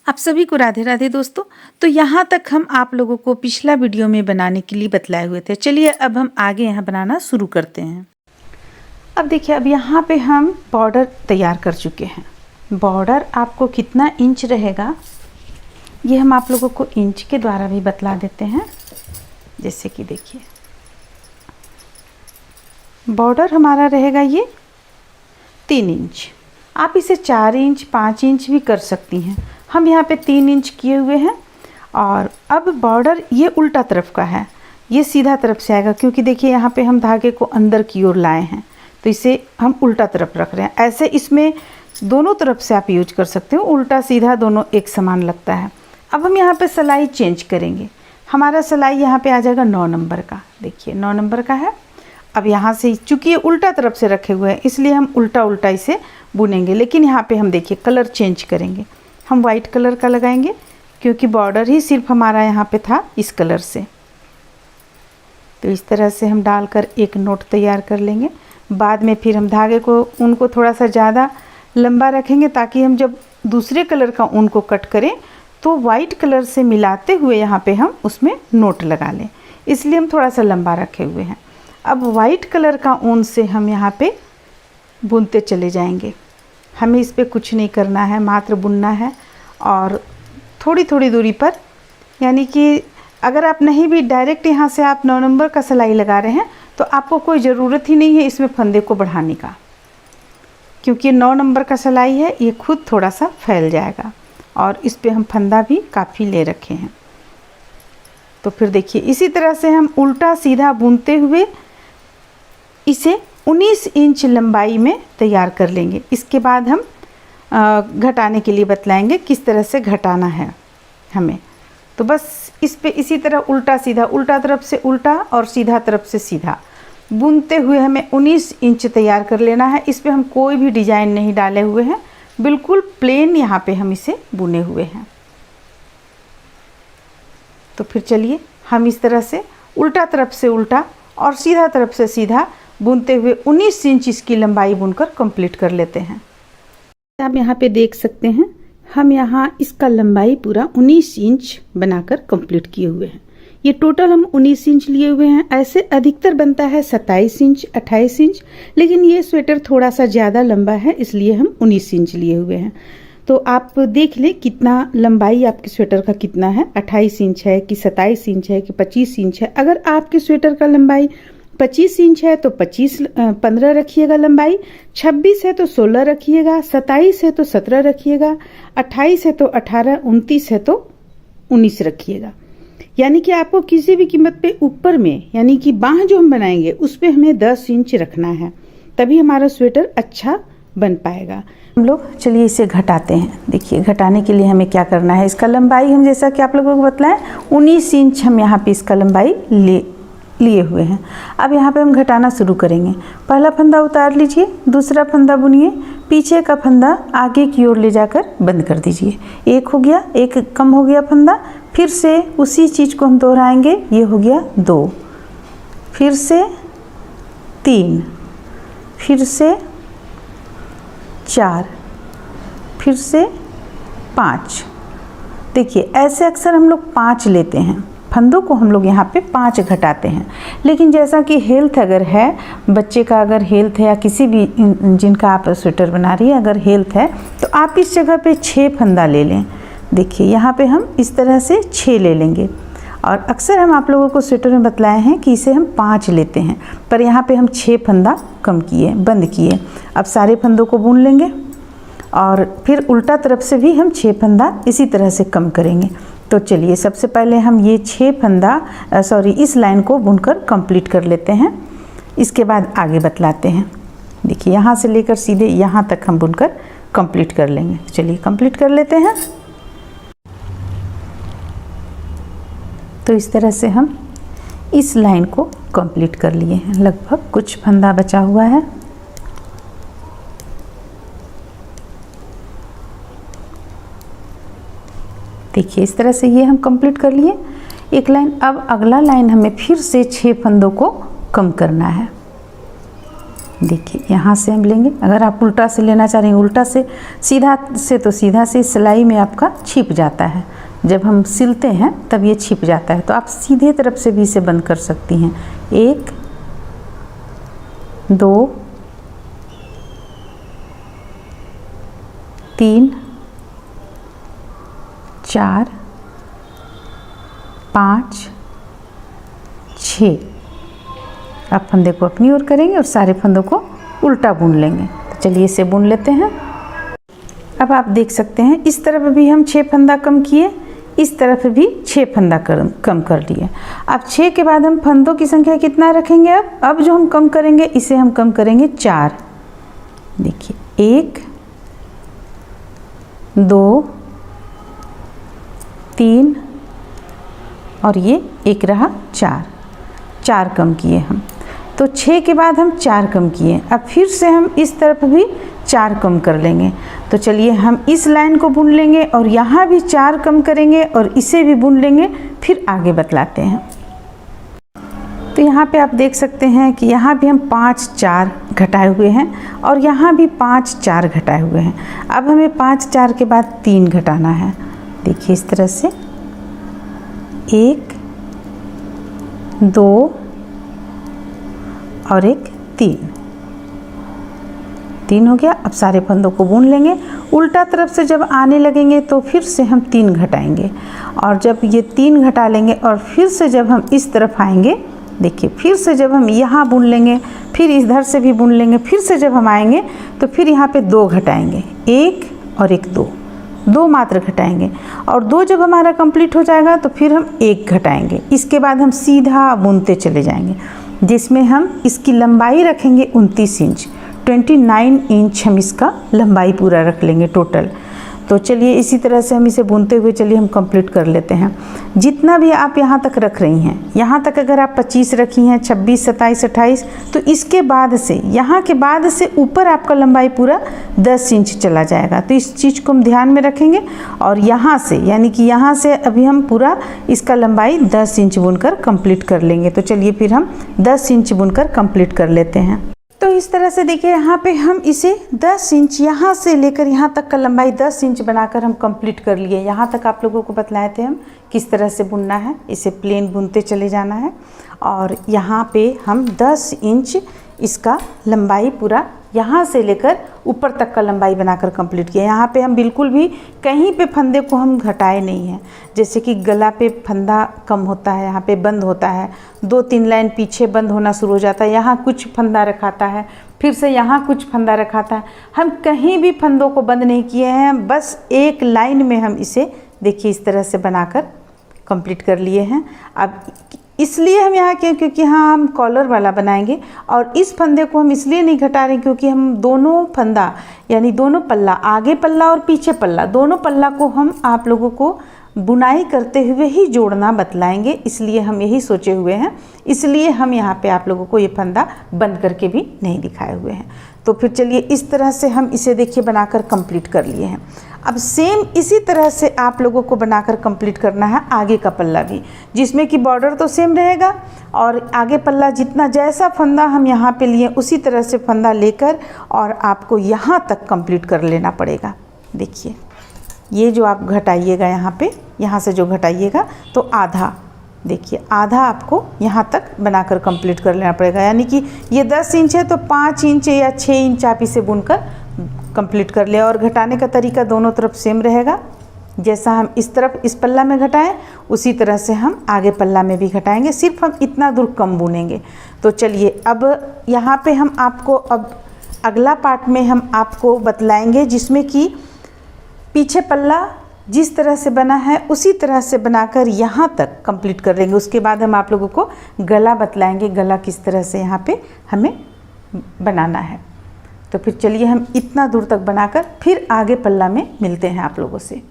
आप सभी को राधे राधे दोस्तों। तो यहाँ तक हम आप लोगों को पिछला वीडियो में बनाने के लिए बतलाए हुए थे। चलिए अब हम आगे यहाँ बनाना शुरू करते हैं। अब देखिए, अब यहाँ पे हम बॉर्डर तैयार कर चुके हैं। बॉर्डर आपको कितना इंच रहेगा ये हम आप लोगों को इंच के द्वारा भी बतला देते हैं। जैसे कि देखिए, बॉर्डर हमारा रहेगा ये 3 इंच। आप इसे 4 इंच 5 इंच भी कर सकती हैं। हम यहाँ पे 3 इंच किए हुए हैं। और अब बॉर्डर ये उल्टा तरफ का है, ये सीधा तरफ से आएगा, क्योंकि देखिए यहाँ पे हम धागे को अंदर की ओर लाए हैं, तो इसे हम उल्टा तरफ रख रहे हैं। ऐसे इसमें दोनों तरफ से आप यूज कर सकते हो, उल्टा सीधा दोनों एक समान लगता है। अब हम यहाँ पे सिलाई चेंज करेंगे। हमारा सिलाई यहाँ पे आ जाएगा 9 नंबर का। देखिए 9 नंबर का है। अब यहाँ से चूँकि ये उल्टा तरफ से रखे हुए हैं, इसलिए हम उल्टा उल्टा इसे बुनेंगे। लेकिन यहाँ पे हम देखिए कलर चेंज करेंगे। हम वाइट कलर का लगाएंगे, क्योंकि बॉर्डर ही सिर्फ हमारा यहाँ पे था इस कलर से। तो इस तरह से हम डालकर एक नोट तैयार कर लेंगे। बाद में फिर हम धागे को उनको थोड़ा सा ज़्यादा लंबा रखेंगे, ताकि हम जब दूसरे कलर का ऊन को कट करें तो वाइट कलर से मिलाते हुए यहाँ पे हम उसमें नोट लगा लें। इसलिए हम थोड़ा सा लंबा रखे हुए हैं। अब वाइट कलर का ऊन से हम यहाँ पे बुनते चले जाएंगे। हमें इस पे कुछ नहीं करना है, मात्र बुनना है। और थोड़ी थोड़ी दूरी पर, यानी कि अगर आप नहीं भी डायरेक्ट यहाँ से आप 9 नंबर का सिलाई लगा रहे हैं, तो आपको कोई ज़रूरत ही नहीं है इसमें फंदे को बढ़ाने का, क्योंकि 9 नंबर का सिलाई है, ये खुद थोड़ा सा फैल जाएगा। और इस पे हम फंदा भी काफ़ी ले रखे हैं। तो फिर देखिए इसी तरह से हम उल्टा सीधा बुनते हुए इसे 19 इंच लंबाई में तैयार कर लेंगे। इसके बाद हम घटाने के लिए बतलाएंगे किस तरह से घटाना है हमें। तो बस इस पे इसी तरह उल्टा सीधा, उल्टा तरफ से उल्टा और सीधा तरफ से सीधा बुनते हुए हमें 19 इंच तैयार कर लेना है। इस पे हम कोई भी डिजाइन नहीं डाले हुए हैं, बिल्कुल प्लेन यहाँ पे हम इसे बुने हुए हैं। तो फिर चलिए हम इस तरह से उल्टा तरफ से उल्टा और सीधा तरफ से सीधा बुनते हुए 19 इंच इसकी लंबाई बुनकर कंप्लीट कर लेते हैं। आप यहाँ पे देख सकते हैं, हम यहाँ इसका लंबाई पूरा 19 इंच बनाकर कंप्लीट किए हुए हैं। ये टोटल हम 19 इंच लिए हुए हैं। ऐसे अधिकतर बनता है 27 इंच 28 इंच, लेकिन ये स्वेटर थोड़ा सा ज़्यादा लंबा है, इसलिए हम 19 इंच लिए हुए हैं। तो आप देख लें कितना लंबाई आपके स्वेटर का कितना है, 28 इंच है कि 27 इंच है कि 25 इंच है। अगर आपके स्वेटर का लंबाई 25 इंच है तो 15 रखिएगा लंबाई, 26 है तो 16 रखिएगा, 27 है तो 17 रखिएगा, 28 है तो 18, 29 है तो 19 रखिएगा। यानी कि आपको किसी भी कीमत पे ऊपर में, यानी कि बाह जो हम बनाएंगे उस पे हमें 10 इंच रखना है, तभी हमारा स्वेटर अच्छा बन पाएगा। हम लोग चलिए इसे घटाते हैं। देखिए घटाने के लिए हमें क्या करना है, इसका लंबाई हम जैसा कि आप लोगों को बतलाएं 19 इंच हम यहाँ पे इसका लंबाई लिए हुए हैं। अब यहाँ पे हम घटाना शुरू करेंगे। पहला फंदा उतार लीजिए, दूसरा फंदा बुनिए, पीछे का फंदा आगे की ओर ले जाकर बंद कर दीजिए। एक हो गया, एक कम हो गया फंदा। फिर से उसी चीज़ को हम दोहराएंगे। ये हो गया 2, फिर से 3, फिर से 4, फिर से 5। देखिए ऐसे अक्सर हम लोग 5 लेते हैं, फंदों को हम लोग यहाँ पे 5 घटाते हैं। लेकिन जैसा कि हेल्थ अगर है, बच्चे का अगर हेल्थ है या किसी भी जिनका आप स्वेटर बना रही है अगर हेल्थ है, तो आप इस जगह पे 6 फंदा ले लें। देखिए यहाँ पे हम इस तरह से 6 ले लेंगे। और अक्सर हम आप लोगों को स्वेटर में बतलाए हैं कि इसे हम 5 लेते हैं, पर यहाँ पे हम 6 फंदा कम किए, बंद किए। अब सारे फंदों को बुन लेंगे और फिर उल्टा तरफ से भी हम 6 फंदा इसी तरह से कम करेंगे। तो चलिए सबसे पहले हम ये 6 फंदा इस लाइन को बुनकर कंप्लीट कर लेते हैं। इसके बाद आगे बतलाते हैं। देखिए यहाँ से लेकर सीधे यहाँ तक हम बुनकर कंप्लीट कर लेंगे। चलिए कंप्लीट कर लेते हैं। तो इस तरह से हम इस लाइन को कंप्लीट कर लिए हैं। लगभग कुछ फंदा बचा हुआ है। देखिए इस तरह से ये हम कंप्लीट कर लिए एक लाइन। अब अगला लाइन हमें फिर से 6 फंदों को कम करना है। देखिए यहाँ से हम लेंगे, अगर आप उल्टा से लेना चाह रहे हैं उल्टा से, सीधा से तो सीधा से सिलाई में आपका छिप जाता है, जब हम सिलते हैं तब ये छिप जाता है। तो आप सीधे तरफ से भी इसे बंद कर सकती हैं। 1 2 3 4 5 6। अब फंदे को अपनी ओर करेंगे और सारे फंदों को उल्टा बुन लेंगे। तो चलिए इसे बुन लेते हैं। अब आप देख सकते हैं इस तरफ भी हम 6 फंदा कम किए, इस तरफ भी 6 फंदा कम कर लिए। अब 6 के बाद हम फंदों की संख्या कितना रखेंगे? अब जो हम कम करेंगे इसे हम कम करेंगे 4। देखिए 1 2 3 और ये एक रहा 4 कम किए हम। तो 6 के बाद हम 4 कम किए, अब फिर से हम इस तरफ भी 4 कम कर लेंगे। तो चलिए हम इस लाइन को बुन लेंगे और यहाँ भी 4 कम करेंगे और इसे भी बुन लेंगे, फिर आगे बतलाते हैं। तो यहाँ पे आप देख सकते हैं कि यहाँ भी हम 5 4 घटाए हुए हैं और यहाँ भी 5 4 घटाए हुए हैं। अब हमें 5 4 के बाद 3 घटाना है। देखिए इस तरह से 1 2 और एक 3 हो गया। अब सारे फंदों को बुन लेंगे। उल्टा तरफ से जब आने लगेंगे तो फिर से हम 3 घटाएंगे और जब ये 3 घटा लेंगे और फिर से जब हम इस तरफ आएंगे, देखिए फिर से जब हम यहाँ बुन लेंगे, फिर इधर से भी बुन लेंगे, फिर से जब हम आएंगे तो फिर यहाँ पे 2 घटाएंगे, 1 और एक 2 मात्र घटाएंगे और 2 जब हमारा कंप्लीट हो जाएगा तो फिर हम 1 घटाएंगे। इसके बाद हम सीधा बुनते चले जाएंगे, जिसमें हम इसकी लंबाई रखेंगे 29 इंच, 29 इंच हम इसका लंबाई पूरा रख लेंगे टोटल। तो चलिए इसी तरह से हम इसे बुनते हुए चलिए हम कंप्लीट कर लेते हैं। जितना भी आप यहाँ तक रख रही हैं, यहाँ तक अगर आप 25 रखी हैं, 26 27 28, तो इसके बाद से यहाँ के बाद से ऊपर आपका लंबाई पूरा 10 इंच चला जाएगा। तो इस चीज़ को हम ध्यान में रखेंगे और यहाँ से यानी कि यहाँ से अभी हम पूरा इसका लंबाई 10 इंच बुनकर कंप्लीट कर लेंगे। तो चलिए फिर हम 10 इंच बुनकर कंप्लीट कर लेते हैं। तो इस तरह से देखिए यहाँ पे हम इसे 10 इंच यहाँ से लेकर यहाँ तक का लंबाई 10 इंच बनाकर हम कंप्लीट कर लिए। यहाँ तक आप लोगों को बतलाए थे हम किस तरह से बुनना है, इसे प्लेन बुनते चले जाना है और यहाँ पे हम 10 इंच इसका लंबाई पूरा यहाँ से लेकर ऊपर तक का लंबाई बनाकर कंप्लीट किया। यहाँ पे हम बिल्कुल भी कहीं पे फंदे को हम घटाए नहीं हैं। जैसे कि गला पे फंदा कम होता है, यहाँ पे बंद होता है, 2-3 लाइन पीछे बंद होना शुरू हो जाता है, यहाँ कुछ फंदा रखाता है, फिर से यहाँ कुछ फंदा रखाता है। हम कहीं भी फंदों को बंद नहीं किए हैं, बस एक लाइन में हम इसे देखिए इस तरह से बनाकर कंप्लीट कर लिए हैं। अब इसलिए हम यहाँ क्योंकि हाँ हम कॉलर वाला बनाएंगे और इस फंदे को हम इसलिए नहीं घटा रहे क्योंकि हम दोनों फंदा यानी दोनों पल्ला, आगे पल्ला और पीछे पल्ला, दोनों पल्ला को हम आप लोगों को बुनाई करते हुए ही जोड़ना बतलाएंगे, इसलिए हम यही सोचे हुए हैं। इसलिए हम यहाँ पे आप लोगों को ये फंदा बंद करके भी नहीं दिखाए हुए हैं। तो फिर चलिए इस तरह से हम इसे देखिए बनाकर कंप्लीट कर लिए हैं। अब सेम इसी तरह से आप लोगों को बनाकर कंप्लीट करना है आगे का पल्ला भी, जिसमें कि बॉर्डर तो सेम रहेगा और आगे पल्ला जितना जैसा फंदा हम यहाँ पे लिए उसी तरह से फंदा लेकर और आपको यहाँ तक कंप्लीट कर लेना पड़ेगा। देखिए ये जो आप घटाइएगा यहाँ पे, यहाँ से जो घटाइएगा तो आधा, देखिए आधा आपको यहाँ तक बनाकर कंप्लीट कर लेना पड़ेगा। यानी कि ये 10 इंच है तो 5 इंच या 6 इंच आप इसे बुनकर कंप्लीट कर ले। और घटाने का तरीका दोनों तरफ सेम रहेगा, जैसा हम इस तरफ इस पल्ला में घटाएं उसी तरह से हम आगे पल्ला में भी घटाएंगे, सिर्फ हम इतना दूर कम बुनेंगे। तो चलिए अब यहाँ पे हम आपको अब अगला पार्ट में हम आपको बतलाएंगे, जिसमें कि पीछे पल्ला जिस तरह से बना है उसी तरह से बनाकर यहाँ तक कंप्लीट कर लेंगे। उसके बाद हम आप लोगों को गला बतलाएंगे, गला किस तरह से यहाँ पे हमें बनाना है। तो फिर चलिए हम इतना दूर तक बनाकर फिर आगे पल्ला में मिलते हैं आप लोगों से।